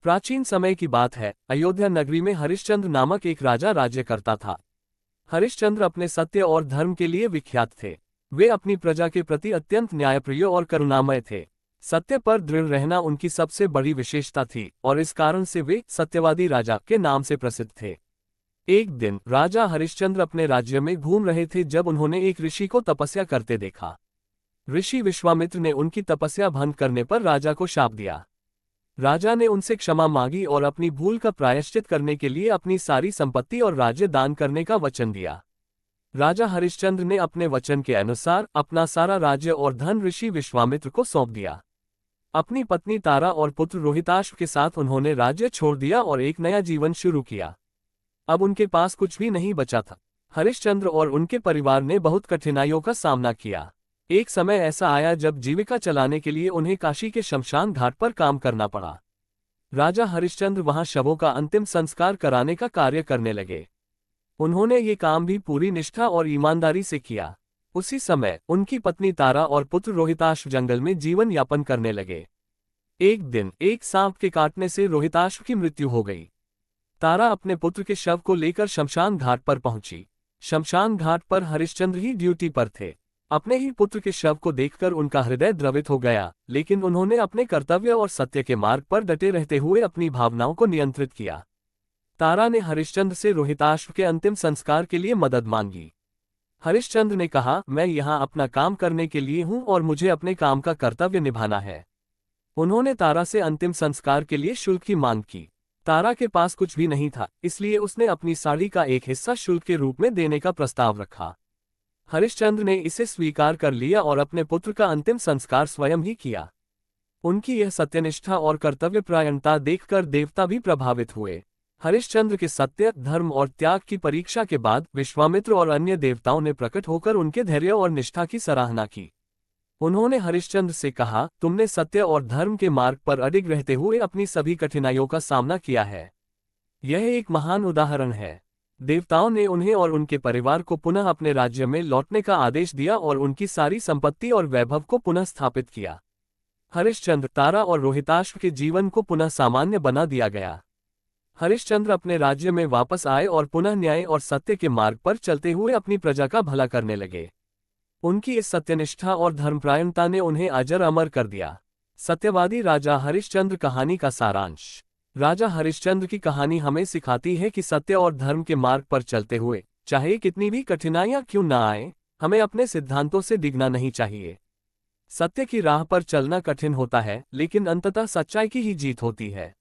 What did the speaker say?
प्राचीन समय की बात है। अयोध्या नगरी में हरिश्चंद्र नामक एक राजा राज्य करता था। हरिश्चंद्र अपने सत्य और धर्म के लिए विख्यात थे। वे अपनी प्रजा के प्रति अत्यंत न्यायप्रिय और करुणामय थे। सत्य पर दृढ़ रहना उनकी सबसे बड़ी विशेषता थी और इस कारण से वे सत्यवादी राजा के नाम से प्रसिद्ध थे। एक दिन राजा हरिश्चंद्र अपने राज्य में घूम रहे थे जब उन्होंने एक ऋषि को तपस्या करते देखा। ऋषि विश्वामित्र ने उनकी तपस्या भंग करने पर राजा को शाप दिया। राजा ने उनसे क्षमा मांगी और अपनी भूल का प्रायश्चित करने के लिए अपनी सारी संपत्ति और राज्य दान करने का वचन दिया। राजा हरिश्चंद्र ने अपने वचन के अनुसार अपना सारा राज्य और धन ऋषि विश्वामित्र को सौंप दिया। अपनी पत्नी तारा और पुत्र रोहिताश्व के साथ उन्होंने राज्य छोड़ दिया और एक नया जीवन शुरू किया। अब उनके पास कुछ भी नहीं बचा था। हरिश्चंद्र और उनके परिवार ने बहुत कठिनाइयों का सामना किया। एक समय ऐसा आया जब जीविका चलाने के लिए उन्हें काशी के शमशान घाट पर काम करना पड़ा। राजा हरिश्चंद्र वहां शवों का अंतिम संस्कार कराने का कार्य करने लगे। उन्होंने ये काम भी पूरी निष्ठा और ईमानदारी से किया। उसी समय उनकी पत्नी तारा और पुत्र रोहिताश्व जंगल में जीवन यापन करने लगे। एक दिन एक सांप के काटने से रोहिताश्व की मृत्यु हो गई। तारा अपने पुत्र के शव को लेकर शमशान घाट पर पहुंची। शमशान घाट पर हरिश्चंद्र ही ड्यूटी पर थे। अपने ही पुत्र के शव को देखकर उनका हृदय द्रवित हो गया, लेकिन उन्होंने अपने कर्तव्य और सत्य के मार्ग पर डटे रहते हुए अपनी भावनाओं को नियंत्रित किया। तारा ने हरिश्चंद्र से रोहिताश्व के अंतिम संस्कार के लिए मदद मांगी। हरिश्चंद्र ने कहा, मैं यहाँ अपना काम करने के लिए हूँ और मुझे अपने काम का कर्तव्य निभाना है। उन्होंने तारा से अंतिम संस्कार के लिए शुल्क की मांग की। तारा के पास कुछ भी नहीं था, इसलिए उसने अपनी साड़ी का एक हिस्सा शुल्क के रूप में देने का प्रस्ताव रखा। हरिश्चंद्र ने इसे स्वीकार कर लिया और अपने पुत्र का अंतिम संस्कार स्वयं ही किया। उनकी यह सत्यनिष्ठा और कर्तव्यपरायणता देखकर देवता भी प्रभावित हुए। हरिश्चंद्र के सत्य, धर्म और त्याग की परीक्षा के बाद विश्वामित्र और अन्य देवताओं ने प्रकट होकर उनके धैर्य और निष्ठा की सराहना की। उन्होंने हरिश्चंद्र से कहा, तुमने सत्य और धर्म के मार्ग पर अडिग रहते हुए अपनी सभी कठिनाइयों का सामना किया है। यह एक महान उदाहरण है। देवताओं ने उन्हें और उनके परिवार को पुनः अपने राज्य में लौटने का आदेश दिया और उनकी सारी संपत्ति और वैभव को पुनः स्थापित किया। हरिश्चंद्र, तारा और रोहिताश्व के जीवन को पुनः सामान्य बना दिया गया। हरिश्चंद्र अपने राज्य में वापस आए और पुनः न्याय और सत्य के मार्ग पर चलते हुए अपनी प्रजा का भला करने लगे। उनकी इस सत्यनिष्ठा और धर्मपरायणता ने उन्हें अजर अमर कर दिया। सत्यवादी राजा हरिश्चंद्र कहानी का सारांश। राजा हरिश्चंद्र की कहानी हमें सिखाती है कि सत्य और धर्म के मार्ग पर चलते हुए, चाहे कितनी भी कठिनाइयां क्यों न आए, हमें अपने सिद्धांतों से डिगना नहीं चाहिए। सत्य की राह पर चलना कठिन होता है, लेकिन अंततः सच्चाई की ही जीत होती है।